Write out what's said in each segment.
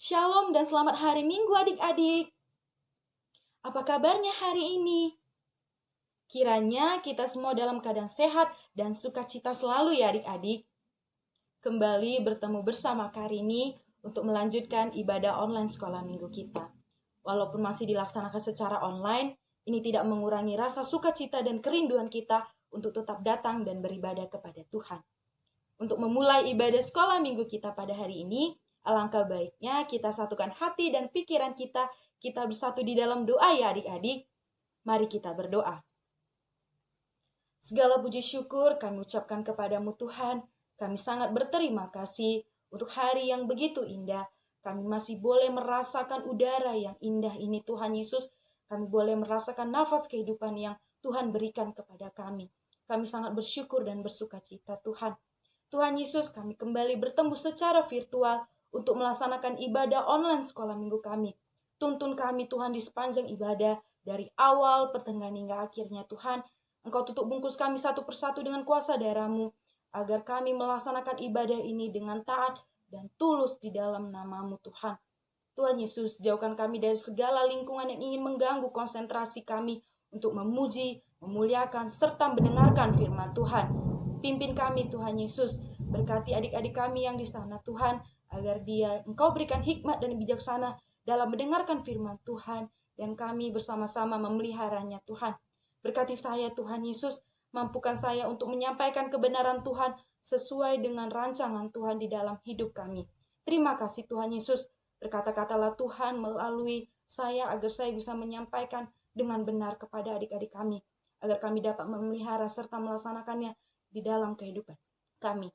Shalom dan selamat hari Minggu adik-adik. Apa kabarnya hari ini? Kiranya kita semua dalam keadaan sehat dan sukacita selalu ya adik-adik. Kembali bertemu bersama Karini untuk melanjutkan ibadah online sekolah minggu kita. Walaupun masih dilaksanakan secara online, ini tidak mengurangi rasa sukacita dan kerinduan kita untuk tetap datang dan beribadah kepada Tuhan. Untuk memulai ibadah sekolah minggu kita pada hari ini, alangkah baiknya kita satukan hati dan pikiran kita bersatu di dalam doa ya adik-adik. Mari kita berdoa. Segala puji syukur kami ucapkan kepadamu Tuhan. Kami sangat berterima kasih untuk hari yang begitu indah. Kami masih boleh merasakan udara yang indah ini Tuhan Yesus. Kami boleh merasakan nafas kehidupan yang Tuhan berikan kepada kami. Kami sangat bersyukur dan bersukacita Tuhan. Tuhan Yesus, kami kembali bertemu secara virtual untuk melaksanakan ibadah online sekolah minggu kami. Tuntun kami Tuhan di sepanjang ibadah, dari awal, pertengahan hingga akhirnya Tuhan. Engkau tutup bungkus kami satu persatu dengan kuasa darah-Mu, agar kami melaksanakan ibadah ini dengan taat dan tulus di dalam nama-Mu Tuhan. Tuhan Yesus, jauhkan kami dari segala lingkungan yang ingin mengganggu konsentrasi kami untuk memuji, memuliakan, serta mendengarkan firman Tuhan. Pimpin kami Tuhan Yesus, berkati adik-adik kami yang di sana Tuhan, agar Engkau berikan hikmat dan bijaksana dalam mendengarkan firman Tuhan, dan kami bersama-sama memeliharanya Tuhan. Berkati saya Tuhan Yesus, mampukan saya untuk menyampaikan kebenaran Tuhan sesuai dengan rancangan Tuhan di dalam hidup kami. Terima kasih Tuhan Yesus, berkata-katalah Tuhan melalui saya agar saya bisa menyampaikan dengan benar kepada adik-adik kami, agar kami dapat memelihara serta melaksanakannya di dalam kehidupan kami.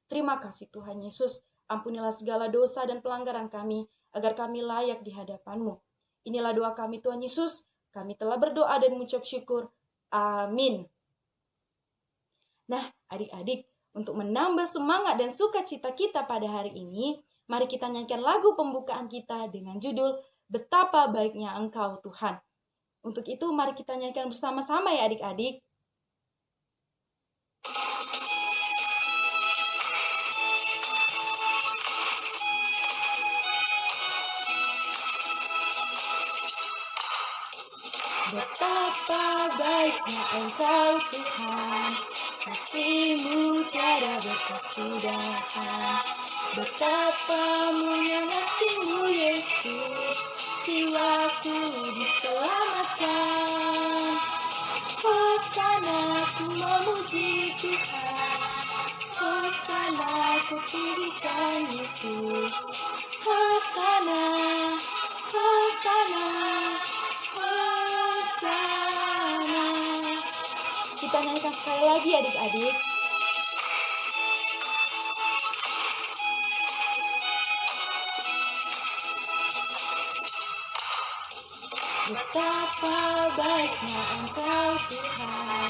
Terima kasih Tuhan Yesus, ampunilah segala dosa dan pelanggaran kami, agar kami layak di hadapan-Mu. Inilah doa kami Tuhan Yesus, kami telah berdoa dan mengucap syukur. Amin. Nah, adik-adik, untuk menambah semangat dan sukacita kita pada hari ini, mari kita nyanyikan lagu pembukaan kita dengan judul Betapa Baiknya Engkau Tuhan. Untuk itu, mari kita nyanyikan bersama-sama ya adik-adik. Betapa baiknya Engkau Tuhan, kasih-Mu tiada berkesudahan. Betapa mulia kasih-Mu Yesus, jiwaku diselamatkan. Hosana ku memuji Tuhan, Hosana ku tinggikan Yesus. Hosana, Hosana, Hosana. Kita nyanyikan sekali lagi adik-adik. Betapa baiknya Engkau Tuhan,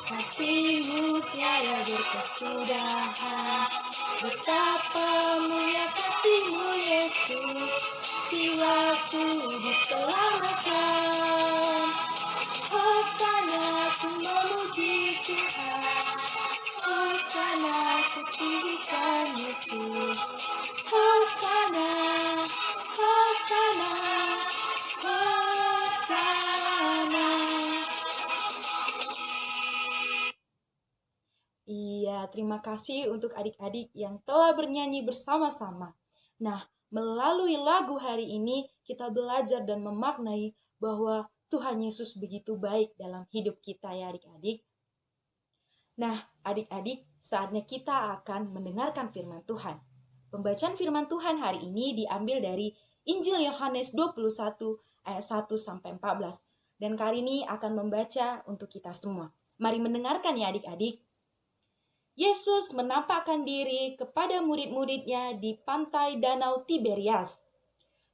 kasih-Mu tiada berkesudahan. Betapa mulia kasih-Mu Yesus, jiwaku diselamatkan. Hosana ku memuji Tuhan, Hosana ku tinggikan Yesus. Hosana, Hosana, Hosana. Iya, terima kasih untuk adik-adik yang telah bernyanyi bersama-sama. Nah, melalui lagu hari ini kita belajar dan memaknai bahwa Tuhan Yesus begitu baik dalam hidup kita ya adik-adik. Nah, adik-adik, saatnya kita akan mendengarkan firman Tuhan. Pembacaan firman Tuhan hari ini diambil dari Injil Yohanes 21 ayat 1 sampai 14. Dan Karini akan membaca untuk kita semua. Mari mendengarkan ya adik-adik. Yesus menampakkan diri kepada murid-muridnya di pantai Danau Tiberias.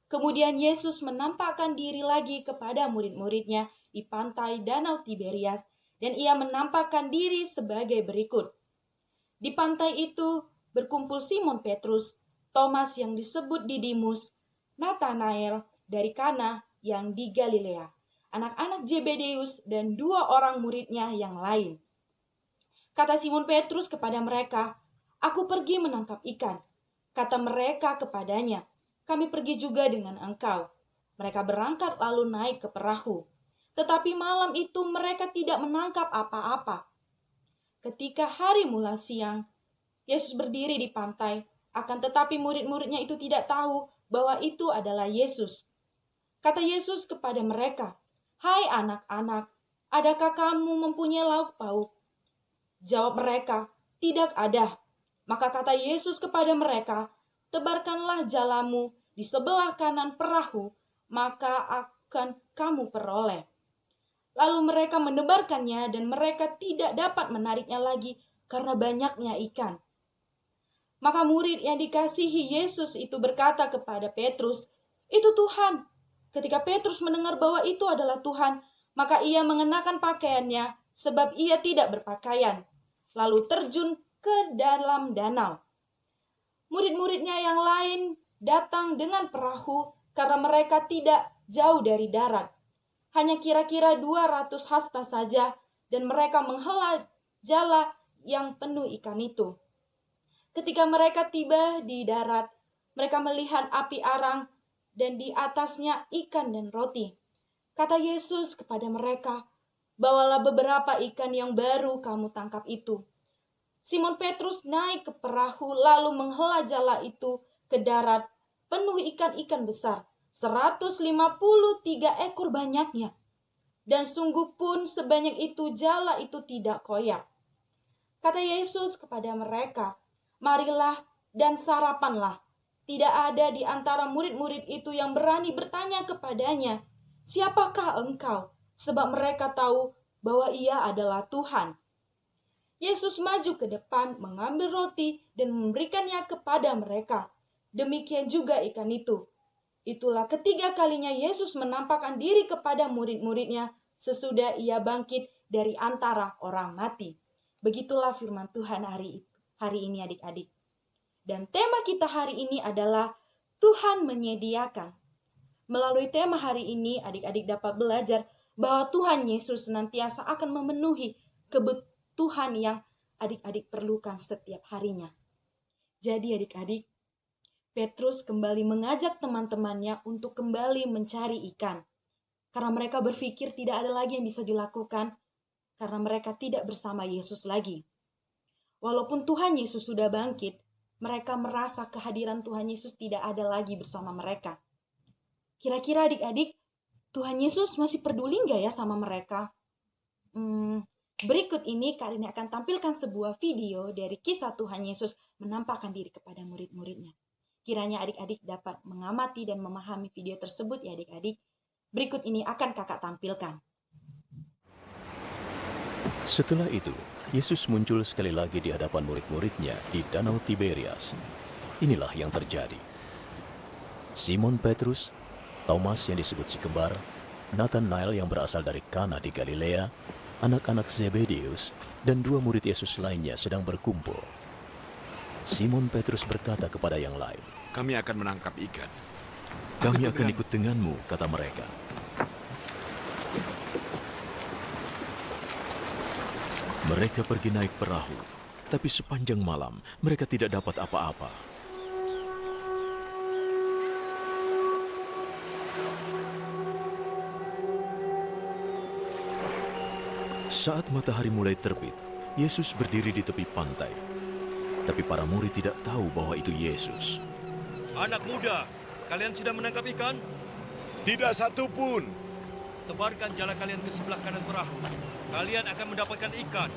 Kemudian Yesus menampakkan diri lagi kepada murid-muridnya di pantai Danau Tiberias, dan ia menampakkan diri sebagai berikut. Di pantai itu berkumpul Simon Petrus, Thomas yang disebut Didimus, Nathanael dari Kana yang di Galilea, anak-anak Zebedeus, dan 2 orang muridnya yang lain. Kata Simon Petrus kepada mereka, "Aku pergi menangkap ikan." Kata mereka kepadanya, kami pergi juga dengan engkau." Mereka berangkat lalu naik ke perahu. Tetapi malam itu mereka tidak menangkap apa-apa. Ketika hari mulai siang, Yesus berdiri di pantai, akan tetapi murid-muridnya itu tidak tahu bahwa itu adalah Yesus. Kata Yesus kepada mereka, "Hai anak-anak, adakah kamu mempunyai lauk pauk?" Jawab mereka, "Tidak ada." Maka kata Yesus kepada mereka, "Tebarkanlah jalamu di sebelah kanan perahu, maka akan kamu peroleh." Lalu mereka menebarkannya dan mereka tidak dapat menariknya lagi karena banyaknya ikan. Maka murid yang dikasihi Yesus itu berkata kepada Petrus, "Itu Tuhan." Ketika Petrus mendengar bahwa itu adalah Tuhan, maka ia mengenakan pakaiannya sebab ia tidak berpakaian, lalu terjun ke dalam danau. Murid-muridnya yang lain datang dengan perahu karena mereka tidak jauh dari darat. Hanya kira-kira 200 hasta saja, dan mereka menghela jala yang penuh ikan itu. Ketika mereka tiba di darat, mereka melihat api arang dan di atasnya ikan dan roti. Kata Yesus kepada mereka, "Bawalah beberapa ikan yang baru kamu tangkap itu." Simon Petrus naik ke perahu lalu menghela jala itu ke darat penuh ikan-ikan besar, 153 ekor banyaknya. Dan sungguh pun sebanyak itu jala itu tidak koyak. Kata Yesus kepada mereka, "Marilah dan sarapanlah." Tidak ada di antara murid-murid itu yang berani bertanya kepadanya, "Siapakah engkau?" Sebab mereka tahu bahwa ia adalah Tuhan. Yesus maju ke depan, mengambil roti dan memberikannya kepada mereka. Demikian juga ikan itu. Itulah ketiga kalinya Yesus menampakkan diri kepada murid-muridnya sesudah ia bangkit dari antara orang mati. Begitulah firman Tuhan hari ini adik-adik. Dan tema kita hari ini adalah Tuhan menyediakan. Melalui tema hari ini adik-adik dapat belajar bahwa Tuhan Yesus senantiasa akan memenuhi kebutuhan yang adik-adik perlukan setiap harinya. Jadi adik-adik, Petrus kembali mengajak teman-temannya untuk kembali mencari ikan. Karena mereka berpikir tidak ada lagi yang bisa dilakukan karena mereka tidak bersama Yesus lagi. Walaupun Tuhan Yesus sudah bangkit, mereka merasa kehadiran Tuhan Yesus tidak ada lagi bersama mereka. Kira-kira adik-adik, Tuhan Yesus masih peduli nggak ya sama mereka? Berikut ini Kak Rini akan tampilkan sebuah video dari kisah Tuhan Yesus menampakkan diri kepada murid-muridnya. Kiranya adik-adik dapat mengamati dan memahami video tersebut ya adik-adik. Berikut ini akan kakak tampilkan. Setelah itu, Yesus muncul sekali lagi di hadapan murid-muridnya di Danau Tiberias. Inilah yang terjadi. Simon Petrus, Thomas yang disebut si kembar, Nathanael yang berasal dari Kana di Galilea, anak-anak Zebedeus, dan 2 murid Yesus lainnya sedang berkumpul. Simon Petrus berkata kepada yang lain, "Kami akan menangkap ikan." "Kami akan ikut denganmu," kata mereka. Mereka pergi naik perahu, tapi sepanjang malam mereka tidak dapat apa-apa. Saat matahari mulai terbit, Yesus berdiri di tepi pantai. Tapi para murid tidak tahu bahwa itu Yesus. "Anak muda, kalian sudah menangkap ikan?" Tidak satu pun. "Tebarkan jala kalian ke sebelah kanan perahu. Kalian akan mendapatkan ikan."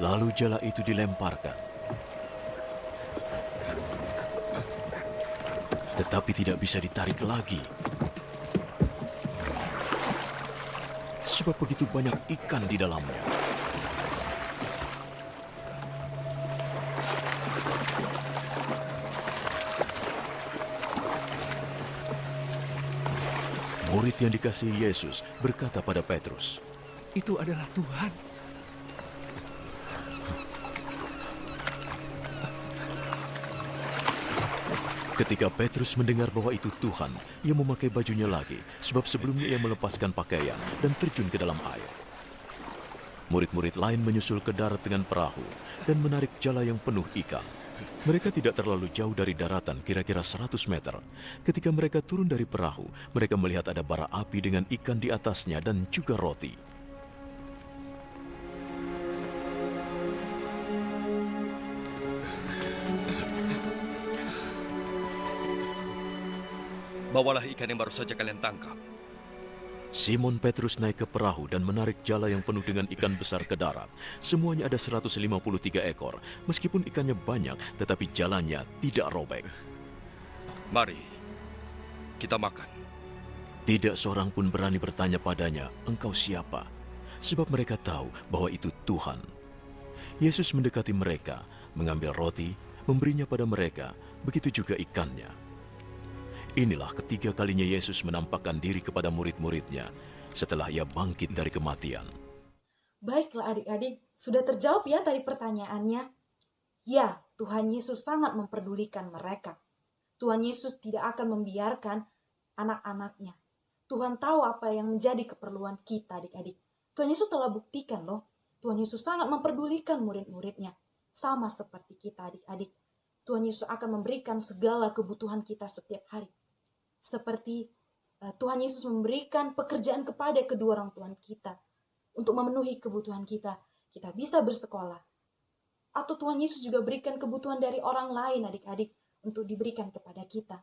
Lalu jala itu dilemparkan. Tetapi tidak bisa ditarik lagi. Sebab begitu banyak ikan di dalamnya. Murid yang dikasihi Yesus berkata pada Petrus, Itu adalah Tuhan. Ketika Petrus mendengar bahwa itu Tuhan, ia memakai bajunya lagi, sebab sebelumnya ia melepaskan pakaian dan terjun ke dalam air. Murid-murid lain menyusul ke darat dengan perahu dan menarik jala yang penuh ikan. Mereka tidak terlalu jauh dari daratan, kira-kira 100 meter. Ketika mereka turun dari perahu, mereka melihat ada bara api dengan ikan di atasnya dan juga roti. Bawalah ikan yang baru saja kalian tangkap. Simon Petrus naik ke perahu dan menarik jala yang penuh dengan ikan besar ke darat. Semuanya ada 153 ekor. Meskipun ikannya banyak, tetapi jalanya tidak robek. Mari, kita makan. Tidak seorang pun berani bertanya padanya, "Engkau siapa?" Sebab mereka tahu bahwa itu Tuhan. Yesus mendekati mereka, mengambil roti, memberinya pada mereka, begitu juga ikannya. Inilah ketiga kalinya Yesus menampakkan diri kepada murid-muridnya setelah ia bangkit dari kematian. Baiklah adik-adik, sudah terjawab ya tadi pertanyaannya? Ya, Tuhan Yesus sangat memperdulikan mereka. Tuhan Yesus tidak akan membiarkan anak-anaknya. Tuhan tahu apa yang menjadi keperluan kita adik-adik. Tuhan Yesus telah buktikan loh. Tuhan Yesus sangat memperdulikan murid-muridnya. Sama seperti kita adik-adik. Tuhan Yesus akan memberikan segala kebutuhan kita setiap hari. Seperti Tuhan Yesus memberikan pekerjaan kepada kedua orang tua kita untuk memenuhi kebutuhan kita. Kita bisa bersekolah. Atau Tuhan Yesus juga berikan kebutuhan dari orang lain adik-adik untuk diberikan kepada kita.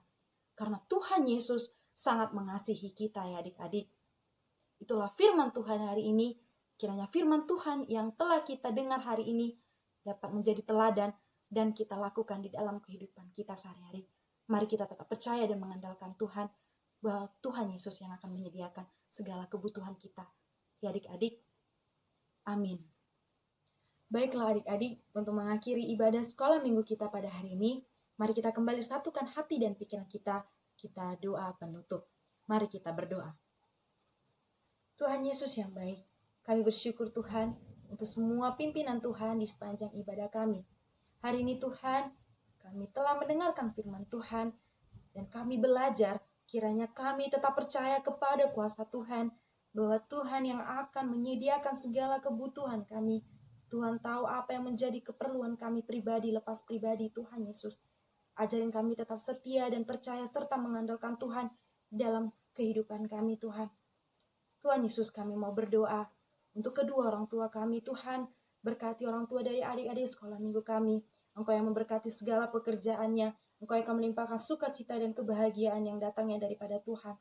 Karena Tuhan Yesus sangat mengasihi kita ya adik-adik. Itulah firman Tuhan hari ini. Kiranya firman Tuhan yang telah kita dengar hari ini dapat menjadi teladan dan kita lakukan di dalam kehidupan kita sehari-hari. Mari kita tetap percaya dan mengandalkan Tuhan, bahwa Tuhan Yesus yang akan menyediakan segala kebutuhan kita. Ya adik-adik, amin. Baiklah adik-adik, untuk mengakhiri ibadah sekolah minggu kita pada hari ini, mari kita kembali satukan hati dan pikiran kita doa penutup. Mari kita berdoa. Tuhan Yesus yang baik, kami bersyukur Tuhan untuk semua pimpinan Tuhan di sepanjang ibadah kami. Hari ini Tuhan, kami telah mendengarkan firman Tuhan dan kami belajar kiranya kami tetap percaya kepada kuasa Tuhan bahwa Tuhan yang akan menyediakan segala kebutuhan kami. Tuhan tahu apa yang menjadi keperluan kami pribadi lepas pribadi Tuhan Yesus. Ajarin kami tetap setia dan percaya serta mengandalkan Tuhan dalam kehidupan kami Tuhan. Tuhan Yesus kami mau berdoa untuk kedua orang tua kami Tuhan. Berkati orang tua dari adik-adik sekolah minggu kami. Engkau yang memberkati segala pekerjaannya. Engkau yang akan melimpahkan sukacita dan kebahagiaan yang datangnya daripada Tuhan.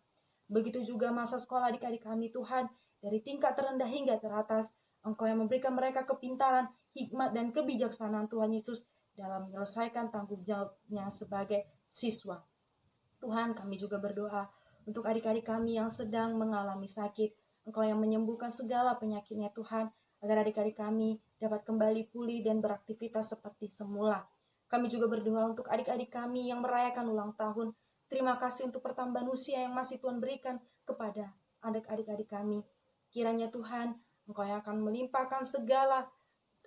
Begitu juga masa sekolah adik-adik kami Tuhan. Dari tingkat terendah hingga teratas. Engkau yang memberikan mereka kepintaran, hikmat dan kebijaksanaan Tuhan Yesus dalam menyelesaikan tanggung jawabnya sebagai siswa. Tuhan, kami juga berdoa untuk adik-adik kami yang sedang mengalami sakit. Engkau yang menyembuhkan segala penyakitnya Tuhan, agar adik-adik kami dapat kembali pulih dan beraktivitas seperti semula. Kami juga berdoa untuk adik-adik kami yang merayakan ulang tahun. Terima kasih untuk pertambahan usia yang masih Tuhan berikan kepada adik-adik kami. Kiranya Tuhan, Engkau yang akan melimpahkan segala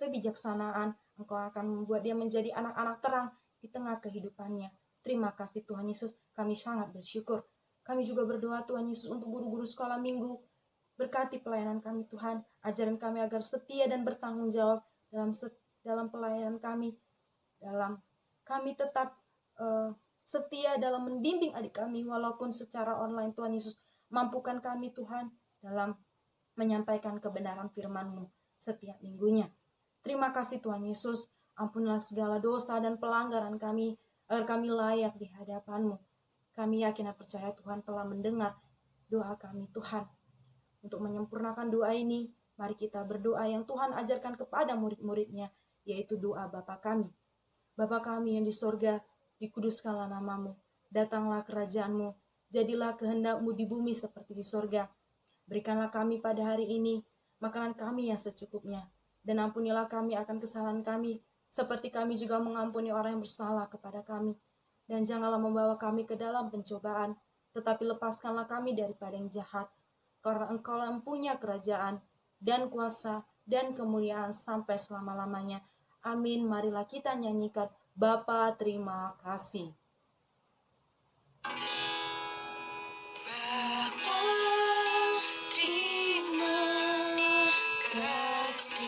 kebijaksanaan. Engkau akan membuat dia menjadi anak-anak terang di tengah kehidupannya. Terima kasih Tuhan Yesus, kami sangat bersyukur. Kami juga berdoa Tuhan Yesus untuk guru-guru sekolah minggu. Berkati pelayanan kami Tuhan, ajaran kami agar setia dan bertanggung jawab dalam pelayanan kami. Kami tetap setia dalam membimbing adik kami walaupun secara online Tuhan Yesus. Mampukan kami Tuhan dalam menyampaikan kebenaran firman-Mu setiap minggunya. Terima kasih Tuhan Yesus, ampunilah segala dosa dan pelanggaran kami agar kami layak di hadapan-Mu. Kami yakin dan percaya Tuhan telah mendengar doa kami Tuhan. Untuk menyempurnakan doa ini, mari kita berdoa yang Tuhan ajarkan kepada murid-muridnya, yaitu doa Bapa kami. Bapa kami yang di sorga, dikuduskanlah nama-Mu, datanglah kerajaan-Mu, jadilah kehendak-Mu di bumi seperti di sorga. Berikanlah kami pada hari ini makanan kami yang secukupnya, dan ampunilah kami akan kesalahan kami, seperti kami juga mengampuni orang yang bersalah kepada kami. Dan janganlah membawa kami ke dalam pencobaan, tetapi lepaskanlah kami daripada yang jahat. Karena Engkau yang punya kerajaan dan kuasa dan kemuliaan sampai selama-lamanya. Amin. Marilah kita nyanyikan Bapa terima kasih. Bapa terima kasih.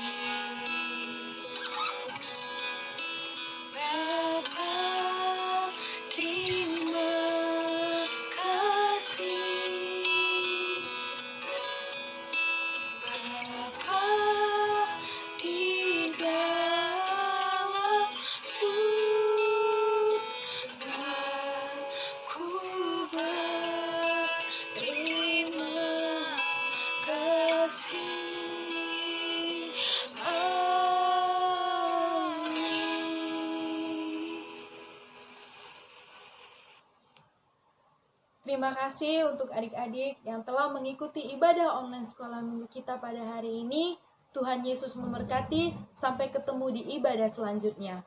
Terima kasih untuk adik-adik yang telah mengikuti ibadah online sekolah minggu kita pada hari ini. Tuhan Yesus memberkati. Sampai ketemu di ibadah selanjutnya.